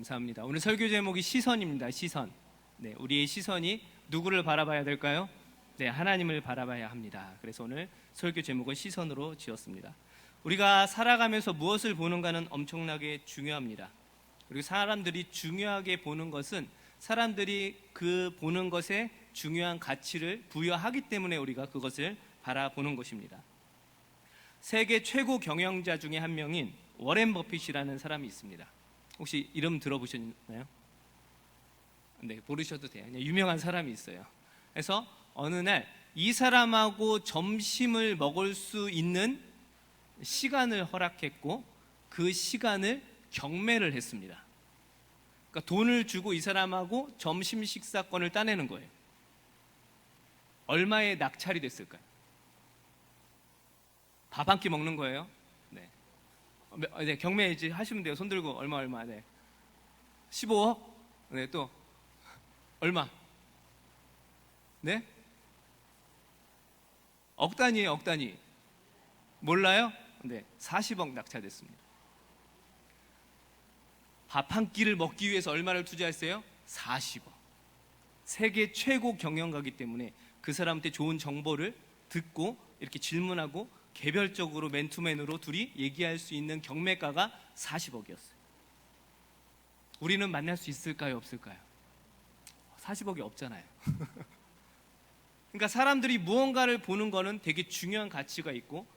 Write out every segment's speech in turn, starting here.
감사합니다. 오늘 설교 제목이 시선입니다. 시선. 네, 우리의 시선이 누구를 바라봐야 될까요? 네, 하나님을 바라봐야 합니다. 그래서 오늘 설교 제목은 시선으로 지었습니다. 우리가 살아가면서 무엇을 보는가는 엄청나게 중요합니다. 그리고 사람들이 중요하게 보는 것은 사람들이 그 보는 것에 중요한 가치를 부여하기 때문에 우리가 그것을 바라보는 것입니다. 세계 최고 경영자 중에 한 명인 워렌 버핏이라는 사람이 있습니다. 혹시 이름 들어보셨나요? 네, 모르셔도 돼요. 유명한 사람이 있어요. 그래서 어느 날 이 사람하고 점심을 먹을 수 있는 시간을 허락했고 그 시간을 경매를 했습니다. 그러니까 돈을 주고 이 사람하고 점심 식사권을 따내는 거예요. 얼마에 낙찰이 됐을까요? 밥 한 끼 먹는 거예요. 네. 네, 경매 이제 하시면 돼요. 손 들고 얼마. 네. 15억? 네, 또 얼마? 네? 억 단위예요, 억 단위. 몰라요? 네, 40억 낙찰됐습니다. 밥 한 끼를 먹기 위해서 얼마를 투자했어요? 40억. 세계 최고 경영가이기 때문에 그 사람한테 좋은 정보를 듣고 이렇게 질문하고 개별적으로 맨투맨으로 둘이 얘기할 수 있는 경매가가 40억이었어요. 우리는 만날 수 있을까요? 없을까요? 40억이 없잖아요. 그러니까 사람들이 무언가를 보는 거는 되게 중요한 가치가 있고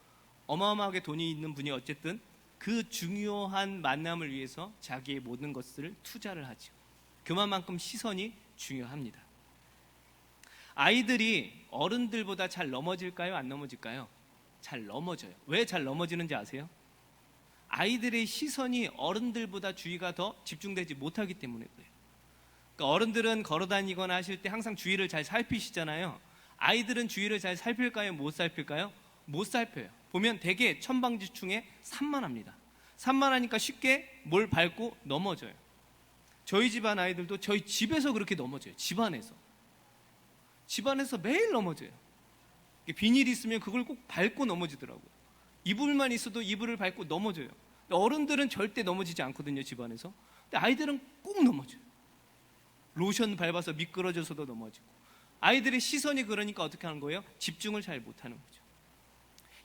어마어마하게 돈이 있는 분이 어쨌든 그 중요한 만남을 위해서 자기의 모든 것을 투자를 하죠. 그만큼 시선이 중요합니다. 아이들이 어른들보다 잘 넘어질까요? 안 넘어질까요? 잘 넘어져요. 왜 잘 넘어지는지 아세요? 아이들의 시선이 어른들보다 주의가 더 집중되지 못하기 때문에 그래요. 그러니까 어른들은 걸어다니거나 하실 때 항상 주위를 잘 살피시잖아요. 아이들은 주위를 잘 살필까요? 못 살필까요? 못 살펴요. 보면 되게 천방지축에 산만합니다. 산만하니까 쉽게 뭘 밟고 넘어져요. 저희 집안 아이들도 저희 집에서 그렇게 넘어져요. 집안에서 매일 넘어져요. 비닐이 있으면 그걸 꼭 밟고 넘어지더라고요. 이불만 있어도 이불을 밟고 넘어져요. 어른들은 절대 넘어지지 않거든요, 집안에서. 근데 아이들은 꼭 넘어져요. 로션 밟아서 미끄러져서도 넘어지고. 아이들의 시선이 그러니까 어떻게 하는 거예요? 집중을 잘 못하는 거죠.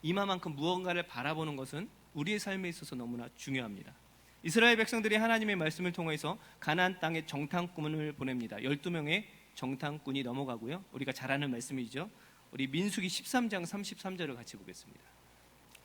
이만큼 무언가를 바라보는 것은 우리의 삶에 있어서 너무나 중요합니다. 이스라엘 백성들이 하나님의 말씀을 통해서 가나안 땅에 정탐꾼을 보냅니다. 12명의 정탐꾼이 넘어가고요. 우리가 잘 아는 말씀이죠. 우리 민수기 13장 33절을 같이 보겠습니다.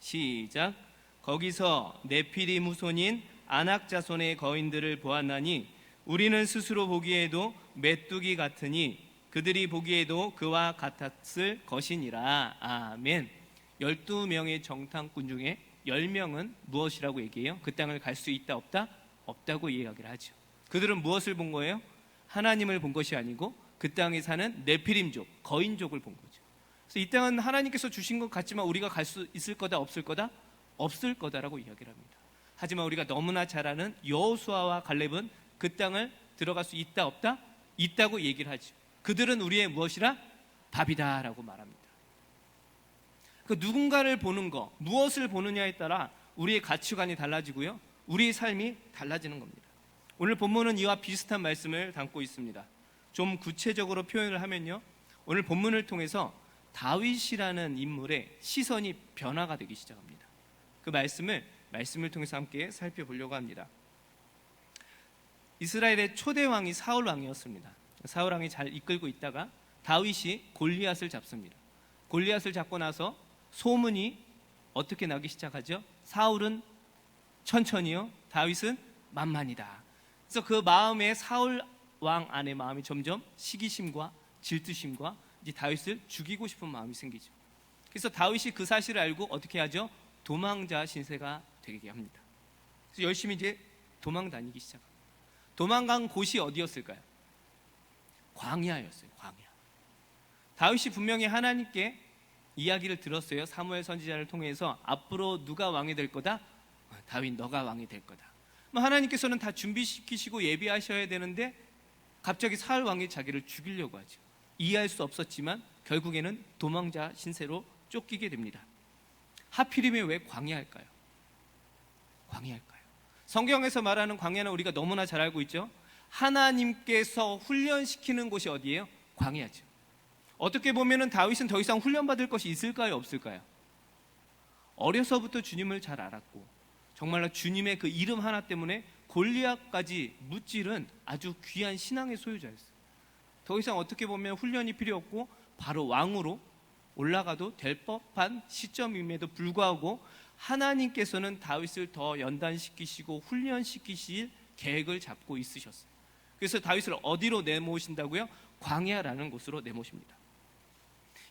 시작. 거기서 네피림 후손인 아낙 자손의 거인들을 보았나니 우리는 스스로 보기에도 메뚜기 같으니 그들이 보기에도 그와 같았을 것이니라. 아멘. 12명의 정탐꾼 중에 10명은 무엇이라고 얘기해요? 그 땅을 갈 수 있다 없다? 없다고 이야기를 하죠. 그들은 무엇을 본 거예요? 하나님을 본 것이 아니고 그 땅에 사는 네피림족, 거인족을 본 거죠. 그래서 이 땅은 하나님께서 주신 것 같지만 우리가 갈 수 있을 거다 없을 거다? 없을 거다라고 이야기를 합니다. 하지만 우리가 너무나 잘 아는 여호수아와 갈렙은 그 땅을 들어갈 수 있다 없다? 있다고 얘기를 하죠. 그들은 우리의 무엇이라? 밥이다라고 말합니다. 그 누군가를 보는 거, 무엇을 보느냐에 따라 우리의 가치관이 달라지고요, 우리의 삶이 달라지는 겁니다. 오늘 본문은 이와 비슷한 말씀을 담고 있습니다. 좀 구체적으로 표현을 하면요, 오늘 본문을 통해서 다윗이라는 인물의 시선이 변화가 되기 시작합니다. 그 말씀을 통해서 함께 살펴보려고 합니다. 이스라엘의 초대 왕이 사울 왕이었습니다. 사울 왕이 잘 이끌고 있다가 다윗이 골리앗을 잡습니다. 골리앗을 잡고 나서 소문이 어떻게 나기 시작하죠? 사울은 천천히요, 다윗은 만만이다. 그래서 그 마음에, 사울 왕 안의 마음이 점점 시기심과 질투심과 이제 다윗을 죽이고 싶은 마음이 생기죠. 그래서 다윗이 그 사실을 알고 어떻게 하죠? 도망자 신세가 되게 합니다. 그래서 열심히 이제 도망 다니기 시작합니다. 도망간 곳이 어디였을까요? 광야였어요. 광야. 다윗이 분명히 하나님께 이야기를 들었어요. 사무엘 선지자를 통해서 앞으로 누가 왕이 될 거다? 다윗, 너가 왕이 될 거다. 하나님께서는 다 준비시키시고 예비하셔야 되는데 갑자기 사울 왕이 자기를 죽이려고 하죠. 이해할 수 없었지만 결국에는 도망자 신세로 쫓기게 됩니다. 하필이면 왜 광야일까요? 광야일까요? 성경에서 말하는 광야는 우리가 너무나 잘 알고 있죠. 하나님께서 훈련시키는 곳이 어디예요? 광야죠. 어떻게 보면 다윗은 더 이상 훈련받을 것이 있을까요? 없을까요? 어려서부터 주님을 잘 알았고 정말로 주님의 그 이름 하나 때문에 골리앗까지 무찌른 아주 귀한 신앙의 소유자였어요. 더 이상 어떻게 보면 훈련이 필요 없고 바로 왕으로 올라가도 될 법한 시점임에도 불구하고 하나님께서는 다윗을 더 연단시키시고 훈련시키실 계획을 잡고 있으셨어요. 그래서 다윗을 어디로 내모신다고요? 광야라는 곳으로 내모십니다.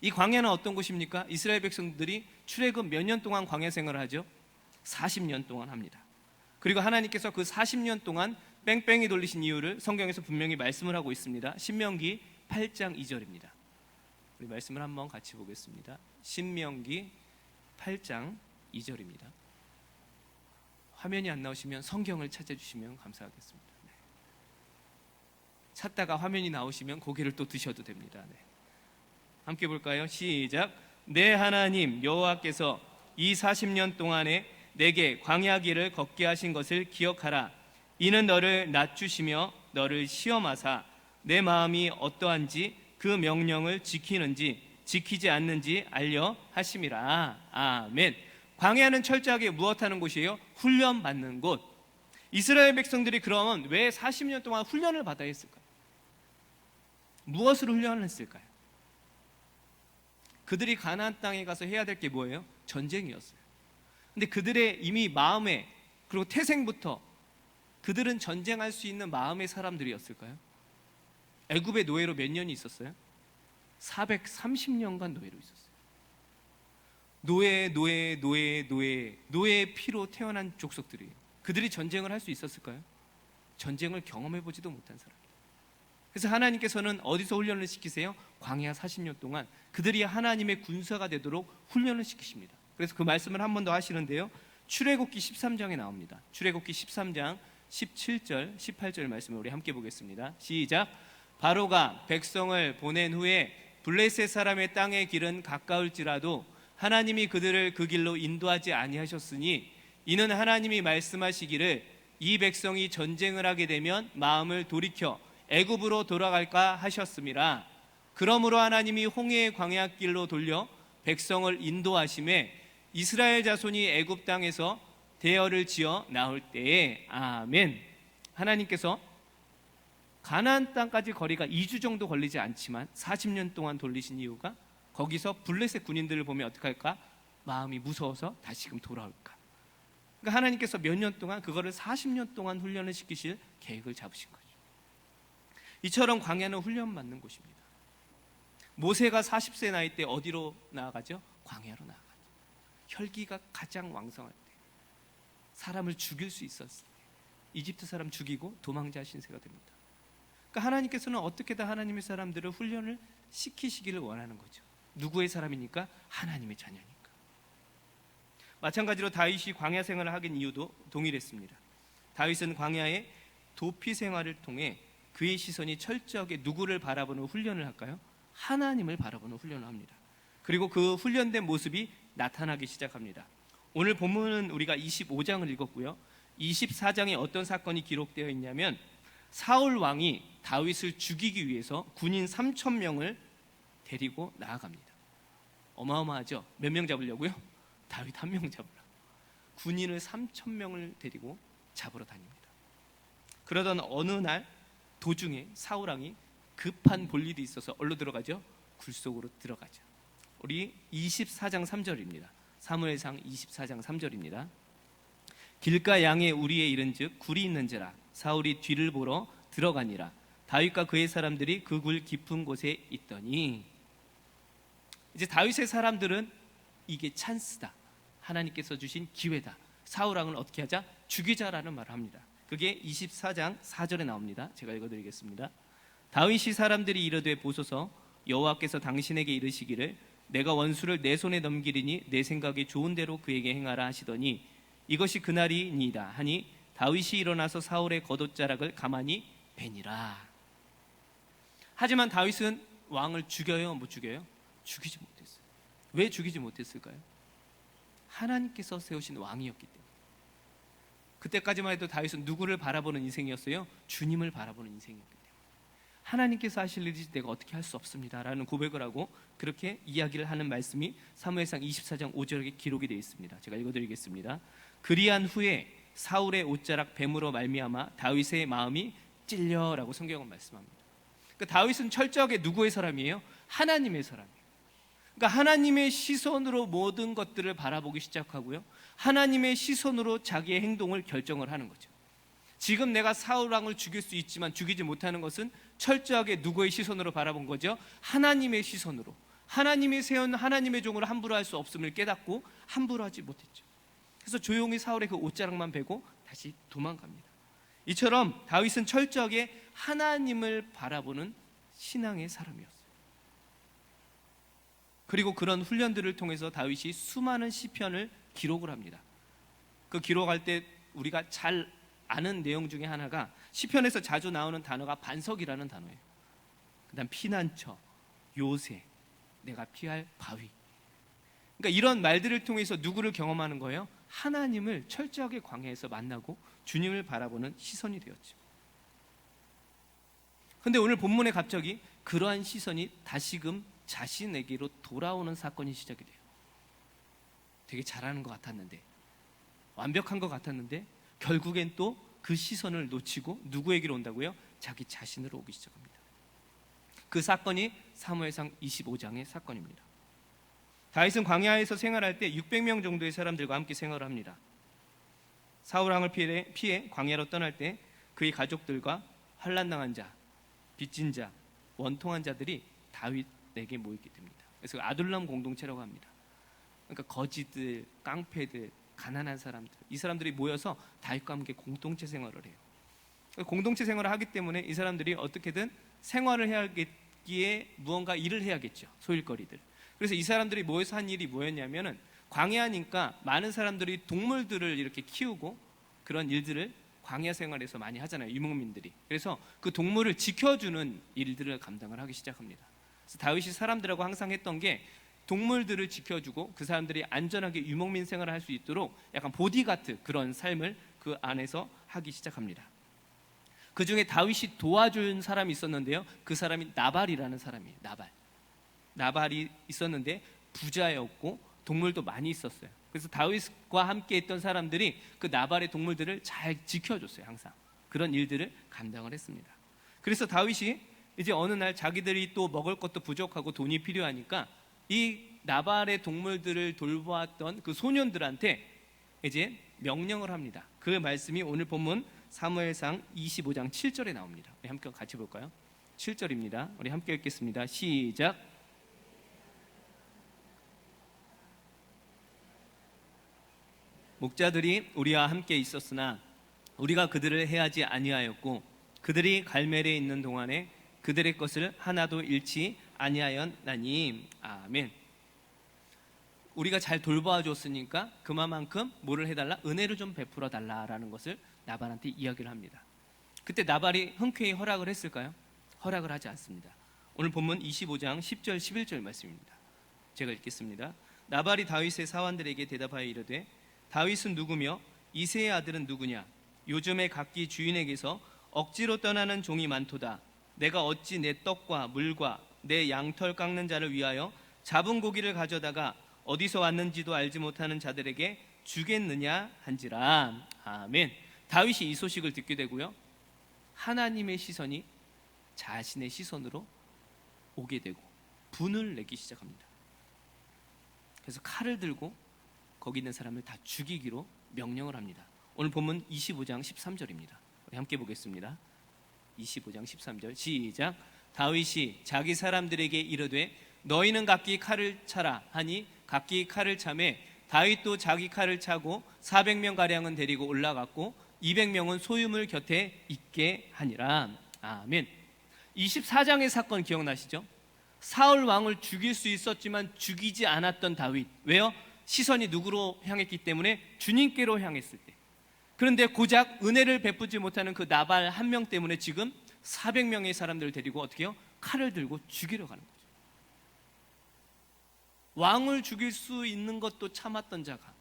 이 광야는 어떤 곳입니까? 이스라엘 백성들이 출애굽 몇 년 동안 광야 생활을 하죠? 40년 동안 합니다. 그리고 하나님께서 그 40년 동안 뺑뺑이 돌리신 이유를 성경에서 분명히 말씀을 하고 있습니다. 신명기 8장 2절입니다. 우리 말씀을 한번 같이 보겠습니다. 신명기 8장 2절입니다. 화면이 안 나오시면 성경을 찾아주시면 감사하겠습니다. 네. 찾다가 화면이 나오시면 고개를 또 드셔도 됩니다. 네. 함께 볼까요? 시작. 내 하나님 여호와께서 이 40년 동안에 내게 광야 길을 걷게 하신 것을 기억하라. 이는 너를 낮추시며 너를 시험하사 내 마음이 어떠한지 그 명령을 지키는지 지키지 않는지 알려 하심이라. 아멘. 광야는 철저하게 무엇하는 곳이에요? 훈련받는 곳. 이스라엘 백성들이 그러면 왜 40년 동안 훈련을 받아야 했을까요? 무엇으로 훈련을 했을까요? 그들이 가나안 땅에 가서 해야 될 게 뭐예요? 전쟁이었어요. 근데 그들의 이미 마음에 그리고 태생부터 그들은 전쟁할 수 있는 마음의 사람들이었을까요? 애굽의 노예로 몇 년이 있었어요? 430년간 노예로 있었어요. 노예의 피로 태어난 족속들이에요. 그들이 전쟁을 할 수 있었을까요? 전쟁을 경험해보지도 못한 사람. 그래서 하나님께서는 어디서 훈련을 시키세요? 광야 40년 동안 그들이 하나님의 군사가 되도록 훈련을 시키십니다. 그래서 그 말씀을 한 번 더 하시는데요, 출애굽기 13장에 나옵니다. 출애굽기 13장 17절 18절 말씀을 우리 함께 보겠습니다. 시작. 바로가 백성을 보낸 후에 블레셋 사람의 땅의 길은 가까울지라도 하나님이 그들을 그 길로 인도하지 아니하셨으니 이는 하나님이 말씀하시기를 이 백성이 전쟁을 하게 되면 마음을 돌이켜 애굽으로 돌아갈까 하셨음이라. 그러므로 하나님이 홍해의 광야길로 돌려 백성을 인도하심에 이스라엘 자손이 애굽 땅에서 대열을 지어 나올 때에 아멘. 하나님께서 가나안 땅까지 거리가 2주 정도 걸리지 않지만 40년 동안 돌리신 이유가 거기서 블레셋 군인들을 보면 어떻게 할까? 마음이 무서워서 다시금 돌아올까? 그러니까 하나님께서 몇 년 동안 그거를 40년 동안 훈련을 시키실 계획을 잡으신 거죠. 이처럼 광야는 훈련받는 곳입니다. 모세가 40세 나이 때 어디로 나아가죠? 광야로 나아가죠. 혈기가 가장 왕성할 때, 사람을 죽일 수 있었을 때, 이집트 사람 죽이고 도망자 신세가 됩니다. 그러니까 하나님께서는 어떻게든 하나님의 사람들을 훈련을 시키시기를 원하는 거죠. 누구의 사람이니까? 하나님의 자녀니까. 마찬가지로 다윗이 광야 생활을 하긴 이유도 동일했습니다. 다윗은 광야의 도피 생활을 통해 그의 시선이 철저하게 누구를 바라보는 훈련을 할까요? 하나님을 바라보는 훈련을 합니다. 그리고 그 훈련된 모습이 나타나기 시작합니다. 오늘 본문은 우리가 25장을 읽었고요, 24장에 어떤 사건이 기록되어 있냐면 사울 왕이 다윗을 죽이기 위해서 군인 3,000명을 데리고 나아갑니다. 어마어마하죠? 몇 명 잡으려고요? 다윗 한 명 잡으라고. 군인을 3,000명을 데리고 잡으러 다닙니다. 그러던 어느 날 도중에 사울 왕이 급한 볼 일이 있어서 어디로 들어가죠? 굴속으로 들어가죠. 우리 24장 3절입니다. 사무엘상 24장 3절입니다. 길가 양의 우리에 이른즉 굴이 있는지라 사울이 뒤를 보러 들어가니라. 다윗과 그의 사람들이 그 굴 깊은 곳에 있더니, 이제 다윗의 사람들은 이게 찬스다, 하나님께서 주신 기회다, 사울 왕을 어떻게 하자? 죽이자라는 말을 합니다. 그게 24장 4절에 나옵니다. 제가 읽어드리겠습니다. 다윗이 사람들이 이르되 보소서, 여호와께서 당신에게 이르시기를 내가 원수를 내 손에 넘기리니 내 생각에 좋은 대로 그에게 행하라 하시더니 이것이 그날이니이다 하니 다윗이 일어나서 사울의 겉옷자락을 가만히 베니라. 하지만 다윗은 왕을 죽여요, 못 죽여요? 죽이지 못했어요. 왜 죽이지 못했을까요? 하나님께서 세우신 왕이었기 때문에. 그때까지만 해도 다윗은 누구를 바라보는 인생이었어요? 주님을 바라보는 인생이었기 때문에 하나님께서 하실 일이지 내가 어떻게 할 수 없습니다 라는 고백을 하고 그렇게 이야기를 하는 말씀이 사무엘상 24장 5절에 기록이 되어 있습니다. 제가 읽어드리겠습니다. 그리한 후에 사울의 옷자락 뱀으로 말미암아 다윗의 마음이 찔려라고 성경은 말씀합니다. 그러니까 다윗은 철저하게 누구의 사람이에요? 하나님의 사람이에요. 그러니까 하나님의 시선으로 모든 것들을 바라보기 시작하고요, 하나님의 시선으로 자기의 행동을 결정을 하는 거죠. 지금 내가 사울 왕을 죽일 수 있지만 죽이지 못하는 것은 철저하게 누구의 시선으로 바라본 거죠? 하나님의 시선으로. 하나님이 세운 하나님의 종으로 함부로 할 수 없음을 깨닫고 함부로 하지 못했죠. 그래서 조용히 사울의 그 옷자락만 베고 다시 도망갑니다. 이처럼 다윗은 철저하게 하나님을 바라보는 신앙의 사람이었어요. 그리고 그런 훈련들을 통해서 다윗이 수많은 시편을 기록을 합니다. 그 기록할 때 우리가 잘 아는 내용 중에 하나가 시편에서 자주 나오는 단어가 반석이라는 단어예요. 그다음 피난처, 요새, 내가 피할 바위. 그러니까 이런 말들을 통해서 누구를 경험하는 거예요? 하나님을 철저하게 광야에서 만나고 주님을 바라보는 시선이 되었죠. 그런데 오늘 본문에 갑자기 그러한 시선이 다시금 자신에게로 돌아오는 사건이 시작이 돼요. 되게 잘하는 것 같았는데, 완벽한 것 같았는데 결국엔 또 그 시선을 놓치고 누구에게로 온다고요? 자기 자신으로 오기 시작합니다. 그 사건이 사무엘상 25장의 사건입니다. 다윗은 광야에서 생활할 때 600명 정도의 사람들과 함께 생활을 합니다. 사울 왕을 피해 광야로 떠날 때 그의 가족들과 환난당한 자, 빚진 자, 원통한 자들이 다윗에게 모이게 됩니다. 그래서 아둘람 공동체라고 합니다. 그러니까 거지들, 깡패들, 가난한 사람들, 이 사람들이 모여서 다윗과 함께 공동체 생활을 해요. 공동체 생활을 하기 때문에 이 사람들이 어떻게든 생활을 해야겠기에 무언가 일을 해야겠죠. 소일거리들. 그래서 이 사람들이 모여서 한 일이 뭐였냐면은, 광야니까 많은 사람들이 동물들을 이렇게 키우고 그런 일들을 광야 생활에서 많이 하잖아요, 유목민들이. 그래서 그 동물을 지켜주는 일들을 감당을 하기 시작합니다. 그래서 다윗이 사람들하고 항상 했던 게 동물들을 지켜주고 그 사람들이 안전하게 유목민 생활을 할 수 있도록 약간 보디가트, 그런 삶을 그 안에서 하기 시작합니다. 그 중에 다윗이 도와준 사람이 있었는데요, 그 사람이 나발이라는 사람이에요. 나발이 있었는데 부자였고 동물도 많이 있었어요. 그래서 다윗과 함께 있던 사람들이 그 나발의 동물들을 잘 지켜줬어요. 항상 그런 일들을 감당을 했습니다. 그래서 다윗이 이제 어느 날 자기들이 또 먹을 것도 부족하고 돈이 필요하니까 이 나발의 동물들을 돌보았던 그 소년들한테 이제 명령을 합니다. 그 말씀이 오늘 본문 사무엘상 25장 7절에 나옵니다. 우리 함께 같이 볼까요? 7절입니다. 우리 함께 읽겠습니다. 시작. 목자들이 우리와 함께 있었으나 우리가 그들을 해하지 아니하였고 그들이 갈멜에 있는 동안에 그들의 것을 하나도 잃지 아니하였나니. 아멘. 우리가 잘 돌보아 줬으니까 그만큼 뭐를 해달라? 은혜를 좀 베풀어 달라라는 것을 나발한테 이야기를 합니다. 그때 나발이 흔쾌히 허락을 했을까요? 허락을 하지 않습니다. 오늘 본문 25장 10절 11절 말씀입니다. 제가 읽겠습니다. 나발이 다윗의 사환들에게 대답하여 이르되 다윗은 누구며 이새의 아들은 누구냐? 요즘에 각기 주인에게서 억지로 떠나는 종이 많도다. 내가 어찌 내 떡과 물과 내 양털 깎는 자를 위하여 잡은 고기를 가져다가 어디서 왔는지도 알지 못하는 자들에게 주겠느냐 한지라. 아멘. 다윗이 이 소식을 듣게 되고요, 하나님의 시선이 자신의 시선으로 오게 되고 분을 내기 시작합니다. 그래서 칼을 들고 거기 있는 사람을 다 죽이기로 명령을 합니다. 오늘 본문 25장 13절입니다. 우리 함께 보겠습니다. 25장 13절 시작. 다윗이 자기 사람들에게 이르되 너희는 각기 칼을 차라 하니 각기 칼을 차매 다윗도 자기 칼을 차고 400명 가량은 데리고 올라갔고 200명은 소유물 곁에 있게 하니라. 아멘. 24장의 사건 기억나시죠? 사울 왕을 죽일 수 있었지만 죽이지 않았던 다윗. 왜요? 시선이 누구로 향했기 때문에 주님께로 향했을 때. 그런데 고작 은혜를 베푸지 못하는 그 나발 한 명 때문에 지금 400명의 사람들을 데리고 어떻게 해요? 칼을 들고 죽이려 가는 거죠. 왕을 죽일 수 있는 것도 참았던 자가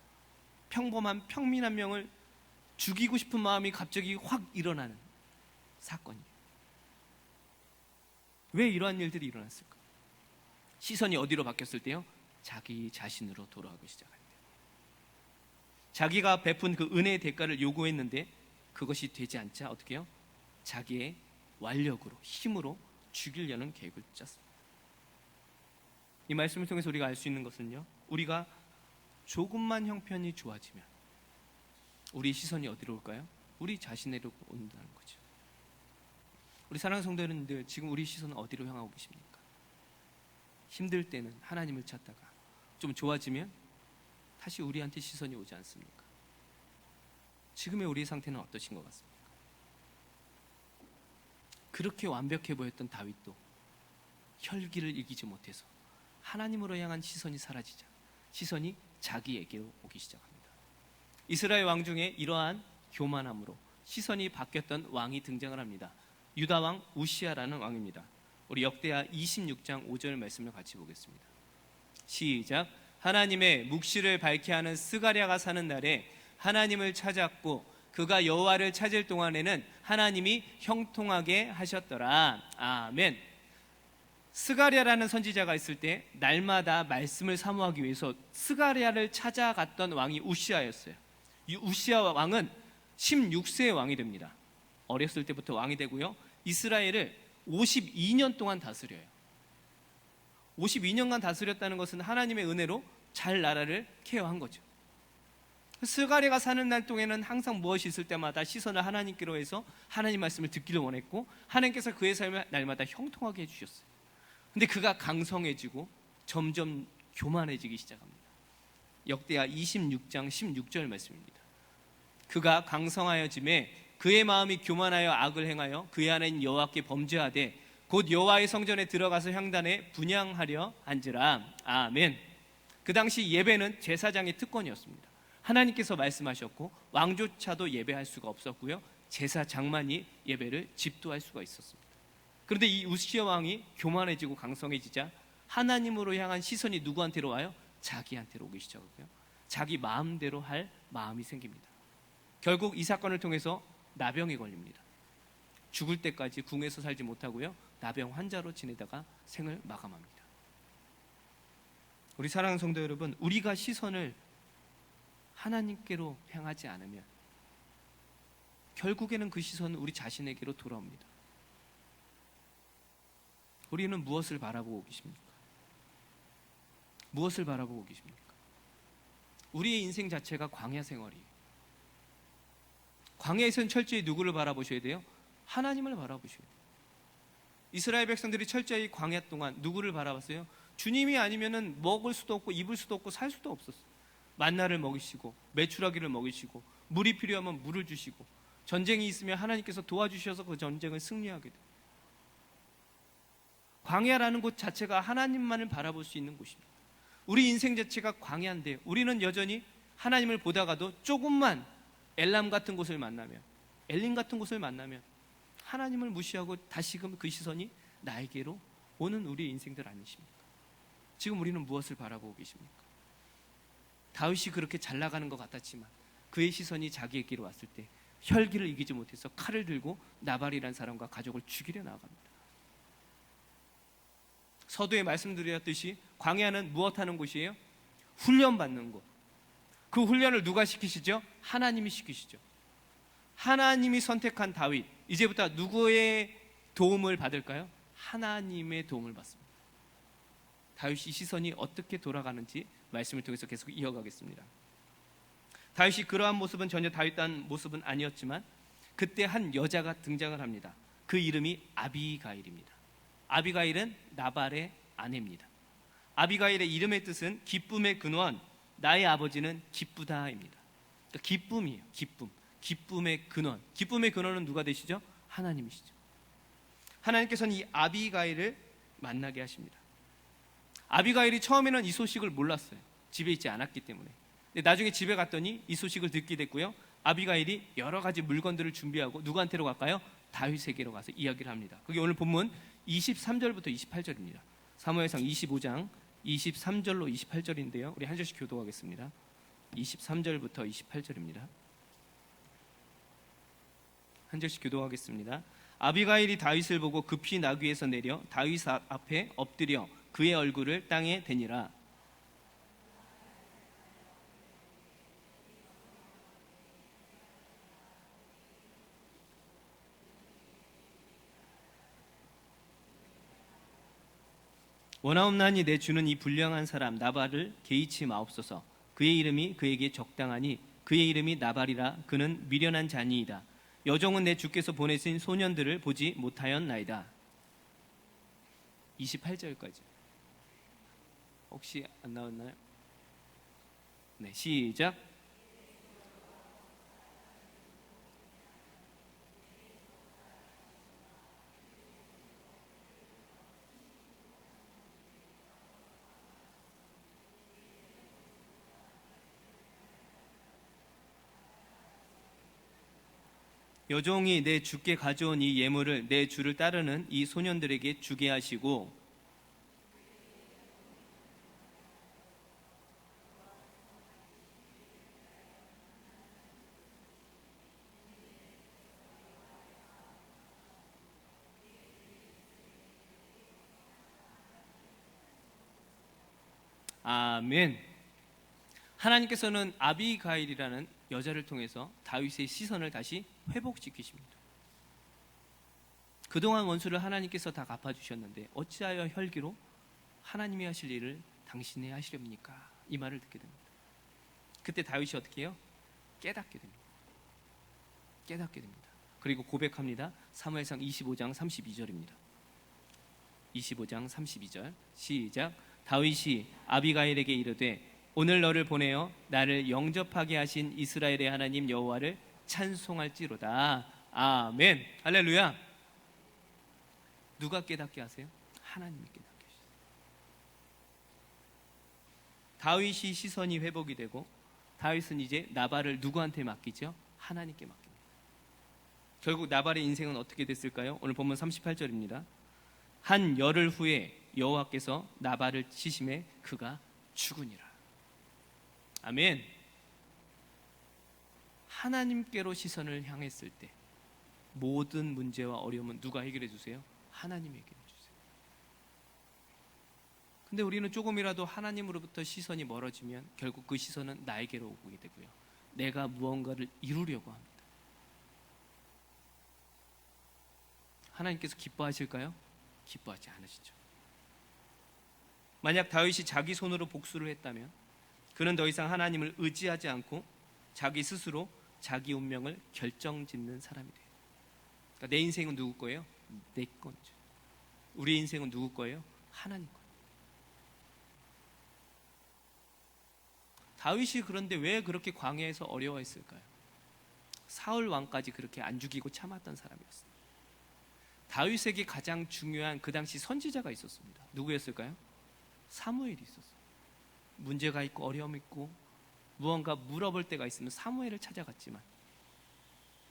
평범한 평민 한 명을 죽이고 싶은 마음이 갑자기 확 일어나는 사건이에요. 왜 이러한 일들이 일어났을까? 시선이 어디로 바뀌었을 때요? 자기 자신으로 돌아가기 시작합니다. 자기가 베푼 그 은혜의 대가를 요구했는데 그것이 되지 않자 어떻게 해요? 자기의 완력으로, 힘으로 죽이려는 계획을 짰습니다. 이 말씀을 통해서 우리가 알 수 있는 것은요, 우리가 조금만 형편이 좋아지면 우리 시선이 어디로 올까요? 우리 자신으로 온다는 거죠. 우리 사랑하는 성도 여러분들, 지금 우리 시선은 어디로 향하고 계십니까? 힘들 때는 하나님을 찾다가 좀 좋아지면 다시 우리한테 시선이 오지 않습니까? 지금의 우리의 상태는 어떠신 것 같습니까? 그렇게 완벽해 보였던 다윗도 혈기를 이기지 못해서 하나님으로 향한 시선이 사라지자 시선이 자기에게로 오기 시작합니다. 이스라엘 왕 중에 이러한 교만함으로 시선이 바뀌었던 왕이 등장을 합니다. 유다 왕 우시아라는 왕입니다. 우리 역대하 26장 5절 말씀을 같이 보겠습니다. 시작. 하나님의 묵시를 밝게 하는 스가랴가 사는 날에 하나님을 찾았고 그가 여호와를 찾을 동안에는 하나님이 형통하게 하셨더라. 아멘. 스가랴라는 선지자가 있을 때 날마다 말씀을 사모하기 위해서 스가랴를 찾아갔던 왕이 우시아였어요. 이 우시아 왕은 16세의 왕이 됩니다. 어렸을 때부터 왕이 되고요, 이스라엘을 52년 동안 다스려요. 52년간 다스렸다는 것은 하나님의 은혜로 잘 나라를 케어한 거죠. 스가랴가 사는 날 동에는 항상 무엇이 있을 때마다 시선을 하나님께로 해서 하나님 말씀을 듣기를 원했고 하나님께서 그의 삶을 날마다 형통하게 해주셨어요. 근데 그가 강성해지고 점점 교만해지기 시작합니다. 역대하 26장 16절 말씀입니다. 그가 강성하여짐에 그의 마음이 교만하여 악을 행하여 그의 안에 여호와께 범죄하되 곧 여호와의 성전에 들어가서 향단에 분향하려 한지라. 아멘. 그 당시 예배는 제사장의 특권이었습니다. 하나님께서 말씀하셨고 왕조차도 예배할 수가 없었고요, 제사장만이 예배를 집도할 수가 있었습니다. 그런데 이 우시아 왕이 교만해지고 강성해지자 하나님으로 향한 시선이 누구한테로 와요? 자기한테로 오기 시작하고요, 자기 마음대로 할 마음이 생깁니다. 결국 이 사건을 통해서 나병에 걸립니다. 죽을 때까지 궁에서 살지 못하고요, 나병 환자로 지내다가 생을 마감합니다. 우리 사랑하는 성도 여러분, 우리가 시선을 하나님께로 향하지 않으면 결국에는 그 시선은 우리 자신에게로 돌아옵니다. 우리는 무엇을 바라보고 계십니까? 무엇을 바라보고 계십니까? 우리의 인생 자체가 광야 생활이에요. 광야에서는 철저히 누구를 바라보셔야 돼요? 하나님을 바라보셔야 돼요. 이스라엘 백성들이 철저히 광야 동안 누구를 바라봤어요? 주님이 아니면은 먹을 수도 없고 입을 수도 없고 살 수도 없었어요. 만나를 먹이시고 메추라기를 먹이시고 물이 필요하면 물을 주시고 전쟁이 있으면 하나님께서 도와주셔서 그 전쟁을 승리하게 돼요. 광야라는 곳 자체가 하나님만을 바라볼 수 있는 곳입니다. 우리 인생 자체가 광야인데 우리는 여전히 하나님을 보다가도 조금만 엘람 같은 곳을 만나면, 엘림 같은 곳을 만나면 하나님을 무시하고 다시금 그 시선이 나에게로 오는 우리 인생들 아니십니까? 지금 우리는 무엇을 바라보고 계십니까? 다윗이 그렇게 잘 나가는 것 같았지만 그의 시선이 자기에게로 왔을 때 혈기를 이기지 못해서 칼을 들고 나발이라는 사람과 가족을 죽이려 나아갑니다. 서두에 말씀드렸듯이 광야는 무엇하는 곳이에요? 훈련받는 곳. 그 훈련을 누가 시키시죠? 하나님이 시키시죠. 하나님이 선택한 다윗, 이제부터 누구의 도움을 받을까요? 하나님의 도움을 받습니다. 다윗이 시선이 어떻게 돌아가는지 말씀을 통해서 계속 이어가겠습니다. 다윗이 그러한 모습은 전혀 다윗다운 모습은 아니었지만 그때 한 여자가 등장을 합니다. 그 이름이 아비가일입니다. 아비가일은 나발의 아내입니다. 아비가일의 이름의 뜻은 기쁨의 근원, 나의 아버지는 기쁘다입니다. 그러니까 기쁨이에요. 기쁨의 근원. 기쁨의 근원은 누가 되시죠? 하나님이시죠. 하나님께서는 이 아비가일을 만나게 하십니다. 아비가일이 처음에는 이 소식을 몰랐어요. 집에 있지 않았기 때문에. 근데 나중에 집에 갔더니 이 소식을 듣게 됐고요, 아비가일이 여러 가지 물건들을 준비하고 누구한테로 갈까요? 다윗에게로 가서 이야기를 합니다. 그게 오늘 본문 23절부터 28절입니다. 사무엘상 25장 23절로 28절인데요. 우리 한 절씩 교독하겠습니다. 23절부터 28절입니다. 한 절씩 교도하겠습니다. 아비가일이 다윗을 보고 급히 나귀에서 내려 다윗 앞에 엎드려 그의 얼굴을 땅에 대니라. 원하옵나니 내 주는 이 불량한 사람 나발을 개의치 마옵소서. 그의 이름이 그에게 적당하니 그의 이름이 나발이라. 그는 미련한 자니이다. 여종은 내 주께서 보내신 소년들을 보지 못하였나이다. 28절까지 혹시 안 나왔나요? 네, 시작. 여종이 내 주께 가져온 이 예물을 내 주를 따르는 이 소년들에게 주게 하시고, 아멘. 하나님께서는 아비가일이라는 여자를 통해서 다윗의 시선을 다시 회복시키십니다. 그동안 원수를 하나님께서 다 갚아주셨는데 어찌하여 혈기로 하나님이 하실 일을 당신이 하시렵니까? 이 말을 듣게 됩니다. 그때 다윗이 어떻게 해요? 깨닫게 됩니다. 깨닫게 됩니다. 그리고 고백합니다. 사무엘상 25장 32절입니다. 25장 32절 시작. 다윗이 아비가일에게 이르되 오늘 너를 보내어 나를 영접하게 하신 이스라엘의 하나님 여호와를 찬송할지로다. 아멘. 할렐루야. 누가 깨닫게 하세요? 하나님이 깨닫게 하세요. 다윗이 시선이 회복이 되고 다윗은 이제 나발을 누구한테 맡기죠? 하나님께 맡깁니다. 결국 나발의 인생은 어떻게 됐을까요? 오늘 본문 38절입니다. 한 열흘 후에 여호와께서 나발을 치심에 그가 죽으니라. 아멘. 하나님께로 시선을 향했을 때 모든 문제와 어려움은 누가 해결해 주세요? 하나님이 해결해 주세요. 근데 우리는 조금이라도 하나님으로부터 시선이 멀어지면 결국 그 시선은 나에게로 오게 되고요. 내가 무언가를 이루려고 합니다. 하나님께서 기뻐하실까요? 기뻐하지 않으시죠. 만약 다윗이 자기 손으로 복수를 했다면 그는 더 이상 하나님을 의지하지 않고 자기 스스로 자기 운명을 결정짓는 사람이 돼요. 그러니까 내 인생은 누구 거예요? 내 거죠. 우리 인생은 누구 거예요? 하나님 거예요. 다윗이 그런데 왜 그렇게 광야에서 어려워했을까요? 사울 왕까지 그렇게 안 죽이고 참았던 사람이었어요. 다윗에게 가장 중요한 그 당시 선지자가 있었습니다. 누구였을까요? 사무엘이 있었어요. 문제가 있고 어려움이 있고 무언가 물어볼 때가 있으면 사무엘을 찾아갔지만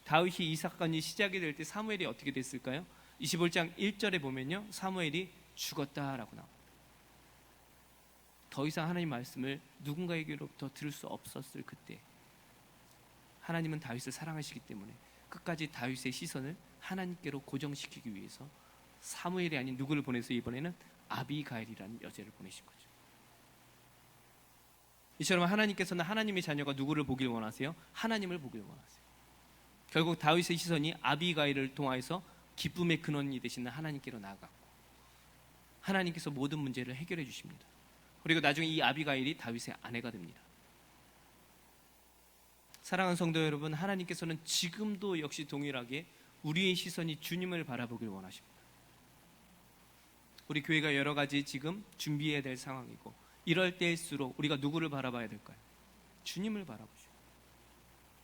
다윗이 이 사건이 시작이 될 때 사무엘이 어떻게 됐을까요? 25장 1절에 보면요, 사무엘이 죽었다라고 나옵니다. 더 이상 하나님 말씀을 누군가에게로부터 들을 수 없었을 그때 하나님은 다윗을 사랑하시기 때문에 끝까지 다윗의 시선을 하나님께로 고정시키기 위해서 사무엘이 아닌 누구를 보내서 이번에는 아비가일이라는 여자를 보내신 거죠. 이처럼 하나님께서는 하나님의 자녀가 누구를 보길 원하세요? 하나님을 보길 원하세요. 결국 다윗의 시선이 아비가일을 통하여서 기쁨의 근원이 되시는 하나님께로 나아갔고 하나님께서 모든 문제를 해결해 주십니다. 그리고 나중에 이 아비가일이 다윗의 아내가 됩니다. 사랑하는 성도 여러분, 하나님께서는 지금도 역시 동일하게 우리의 시선이 주님을 바라보길 원하십니다. 우리 교회가 여러 가지 지금 준비해야 될 상황이고 이럴 때일수록 우리가 누구를 바라봐야 될까요? 주님을 바라보시고.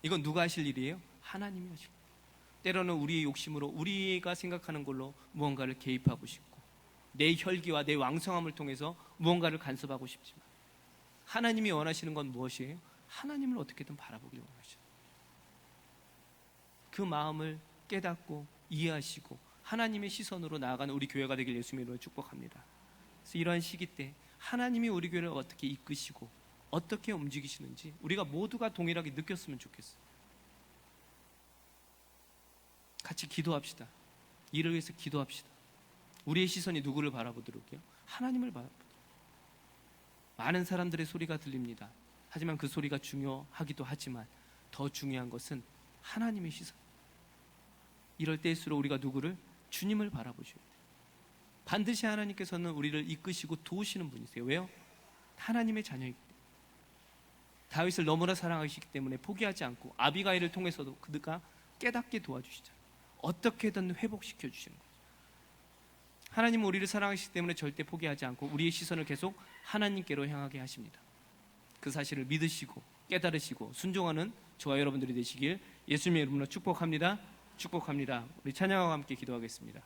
이건 누가 하실 일이에요? 하나님이 하실 일이에요. 때로는 우리의 욕심으로 우리가 생각하는 걸로 무언가를 개입하고 싶고 내 혈기와 내 왕성함을 통해서 무언가를 간섭하고 싶지만 하나님이 원하시는 건 무엇이에요? 하나님을 어떻게든 바라보길 원하셔요. 그 마음을 깨닫고 이해하시고 하나님의 시선으로 나아가는 우리 교회가 되길 예수님의 이름으로 축복합니다. 그래서 이러한 시기 때 하나님이 우리 교회를 어떻게 이끄시고 어떻게 움직이시는지 우리가 모두가 동일하게 느꼈으면 좋겠어요. 같이 기도합시다. 이를 위해서 기도합시다. 우리의 시선이 누구를 바라보도록요? 하나님을 바라보도록. 많은 사람들의 소리가 들립니다. 하지만 그 소리가 중요하기도 하지만 더 중요한 것은 하나님의 시선. 이럴 때일수록 우리가 누구를? 주님을 바라보셔야 돼요. 반드시 하나님께서는 우리를 이끄시고 도우시는 분이세요. 왜요? 하나님의 자녀이기 때문에. 다윗을 너무나 사랑하시기 때문에 포기하지 않고 아비가일을 통해서도 그가 깨닫게 도와주시잖아요. 어떻게든 회복시켜 주시는 거예요. 하나님은 우리를 사랑하시기 때문에 절대 포기하지 않고 우리의 시선을 계속 하나님께로 향하게 하십니다. 그 사실을 믿으시고 깨달으시고 순종하는 저와 여러분들이 되시길 예수님의 이름으로 축복합니다. 축복합니다. 우리 찬양하고 함께 기도하겠습니다.